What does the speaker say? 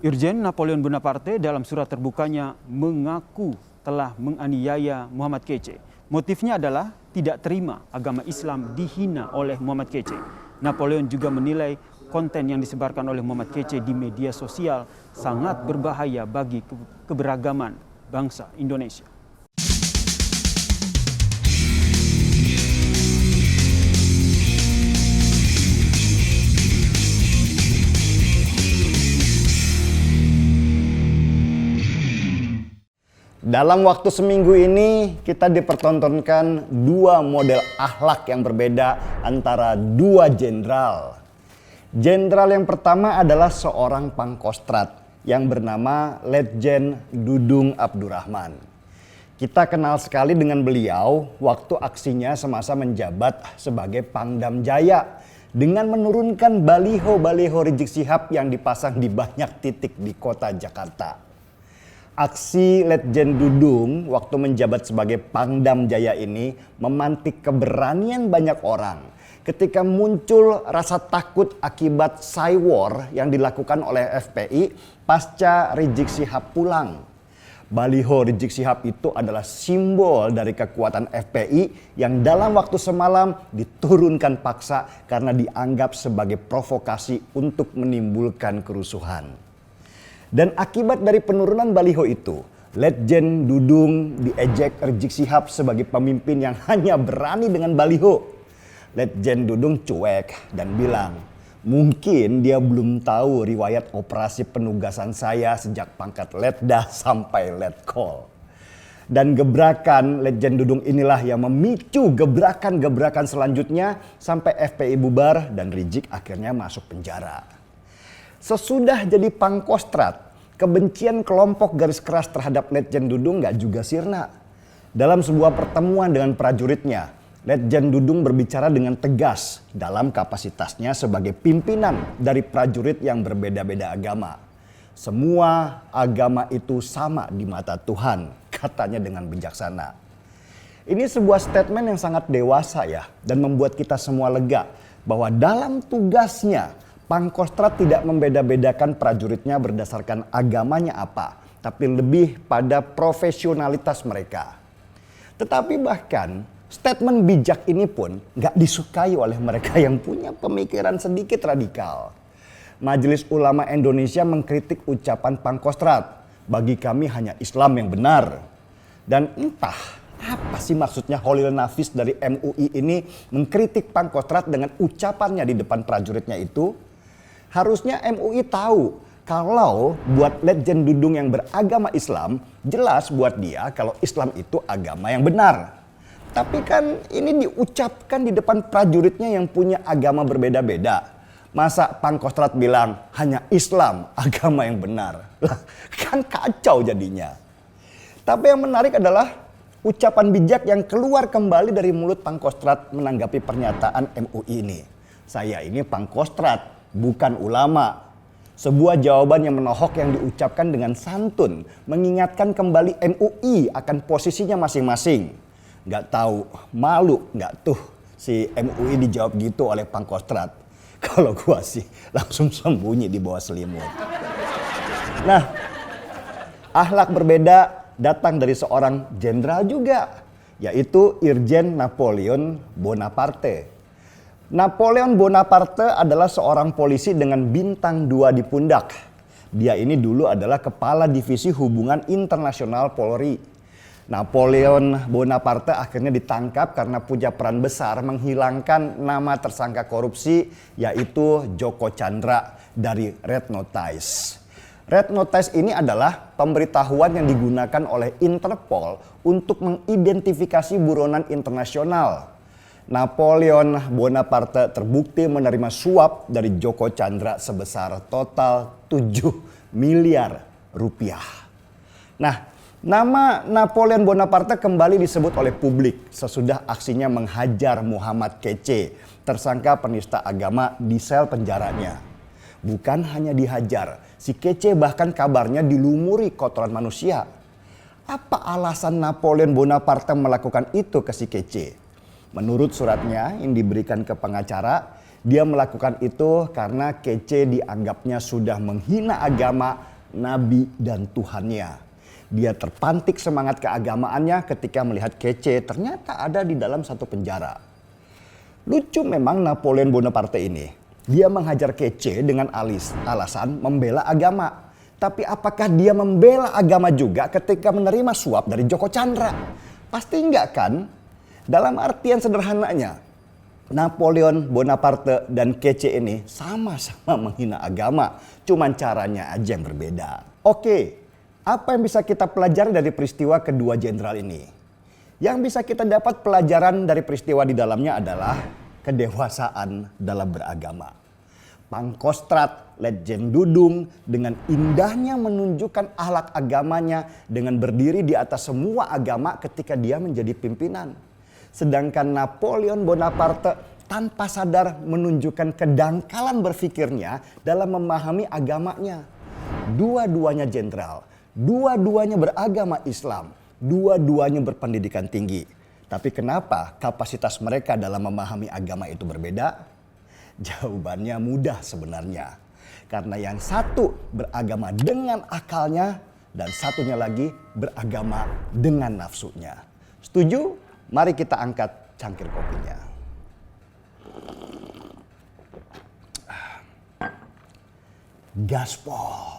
Irjen Napoleon Bonaparte dalam surat terbukanya mengaku telah menganiaya Muhammad Kece. Motifnya adalah tidak terima agama Islam dihina oleh Muhammad Kece. Napoleon juga menilai konten yang disebarkan oleh Muhammad Kece di media sosial sangat berbahaya bagi keberagaman bangsa Indonesia. Dalam waktu seminggu ini kita dipertontonkan dua model akhlak yang berbeda antara dua jenderal. Jenderal yang pertama adalah seorang pangkostrat yang bernama Letjen Dudung Abdurrahman. Kita kenal sekali dengan beliau waktu aksinya semasa menjabat sebagai Pangdam Jaya dengan menurunkan baliho-baliho Rizik Syihab yang dipasang di banyak titik di kota Jakarta. Aksi Letjen Dudung waktu menjabat sebagai Pangdam Jaya ini memantik keberanian banyak orang ketika muncul rasa takut akibat cywar yang dilakukan oleh FPI pasca Rizik Syihab pulang. Baliho Rizik Syihab itu adalah simbol dari kekuatan FPI yang dalam waktu semalam diturunkan paksa karena dianggap sebagai provokasi untuk menimbulkan kerusuhan. Dan akibat dari penurunan baliho itu, Letjen Dudung diejek Rizik Syihab sebagai pemimpin yang hanya berani dengan baliho. Letjen Dudung cuek dan bilang, mungkin dia belum tahu riwayat operasi penugasan saya sejak pangkat letda sampai letkol. Dan gebrakan Letjen Dudung inilah yang memicu gebrakan-gebrakan selanjutnya sampai FPI bubar dan Rizik akhirnya masuk penjara. Sesudah jadi pangkostrat, kebencian kelompok garis keras terhadap Letjen Dudung gak juga sirna. Dalam sebuah pertemuan dengan prajuritnya, Letjen Dudung berbicara dengan tegas dalam kapasitasnya sebagai pimpinan dari prajurit yang berbeda-beda agama. Semua agama itu sama di mata Tuhan, katanya dengan bijaksana. Ini sebuah statement yang sangat dewasa ya, dan membuat kita semua lega bahwa dalam tugasnya Pangkostrat tidak membeda-bedakan prajuritnya berdasarkan agamanya apa, tapi lebih pada profesionalitas mereka. Tetapi bahkan statement bijak ini pun gak disukai oleh mereka yang punya pemikiran sedikit radikal. Majelis Ulama Indonesia mengkritik ucapan Pangkostrat, bagi kami hanya Islam yang benar. Dan entah apa sih maksudnya Holil Nafis dari MUI ini mengkritik Pangkostrat dengan ucapannya di depan prajuritnya itu. Harusnya MUI tahu kalau buat Letjen Dudung yang beragama Islam, jelas buat dia kalau Islam itu agama yang benar. Tapi kan ini diucapkan di depan prajuritnya yang punya agama berbeda-beda. Masa Pangkostrat bilang hanya Islam agama yang benar? Lah, kan kacau jadinya. Tapi yang menarik adalah ucapan bijak yang keluar kembali dari mulut Pangkostrat menanggapi pernyataan MUI ini. Saya ini Pangkostrat, bukan ulama. Sebuah jawaban yang menohok yang diucapkan dengan santun, mengingatkan kembali MUI akan posisinya masing-masing. Gak tahu, malu gak tuh si MUI dijawab gitu oleh Pangkostrat. Kalau gua sih langsung sembunyi di bawah selimut. Nah, akhlak berbeda datang dari seorang jenderal juga, yaitu Irjen Napoleon Bonaparte. Napoleon Bonaparte adalah seorang polisi dengan bintang 2 di pundak. Dia ini dulu adalah Kepala Divisi Hubungan Internasional Polri. Napoleon Bonaparte akhirnya ditangkap karena punya peran besar menghilangkan nama tersangka korupsi, yaitu Joko Chandra dari Red Notice. Red Notice ini adalah pemberitahuan yang digunakan oleh Interpol untuk mengidentifikasi buronan internasional. Napoleon Bonaparte terbukti menerima suap dari Joko Chandra sebesar total 7 miliar rupiah. Nah, nama Napoleon Bonaparte kembali disebut oleh publik sesudah aksinya menghajar Muhammad Kece, tersangka penista agama di sel penjaranya. Bukan hanya dihajar, si Kece bahkan kabarnya dilumuri kotoran manusia. Apa alasan Napoleon Bonaparte melakukan itu ke si Kece? Menurut suratnya yang diberikan ke pengacara, dia melakukan itu karena Kece dianggapnya sudah menghina agama nabi, dan Tuhannya. Dia terpantik semangat keagamaannya ketika melihat Kece ternyata ada di dalam satu penjara. Lucu memang Napoleon Bonaparte ini. Dia menghajar Kece dengan alasan membela agama. Tapi apakah dia membela agama juga ketika menerima suap dari Joko Chandra? Pasti enggak kan? Dalam artian sederhananya, Napoleon Bonaparte dan Kece ini sama-sama menghina agama. Cuman caranya aja yang berbeda. Oke, apa yang bisa kita pelajari dari peristiwa kedua jenderal ini? Yang bisa kita dapat pelajaran dari peristiwa di dalamnya adalah kedewasaan dalam beragama. Pangkostrat Letjen Dudung dengan indahnya menunjukkan akhlak agamanya dengan berdiri di atas semua agama ketika dia menjadi pimpinan. Sedangkan Napoleon Bonaparte tanpa sadar menunjukkan kedangkalan berpikirnya dalam memahami agamanya. Dua-duanya jenderal, dua-duanya beragama Islam, dua-duanya berpendidikan tinggi. Tapi kenapa kapasitas mereka dalam memahami agama itu berbeda? Jawabannya mudah sebenarnya. Karena yang satu beragama dengan akalnya dan satunya lagi beragama dengan nafsunya. Setuju? Mari kita angkat cangkir kopinya. Gaspol.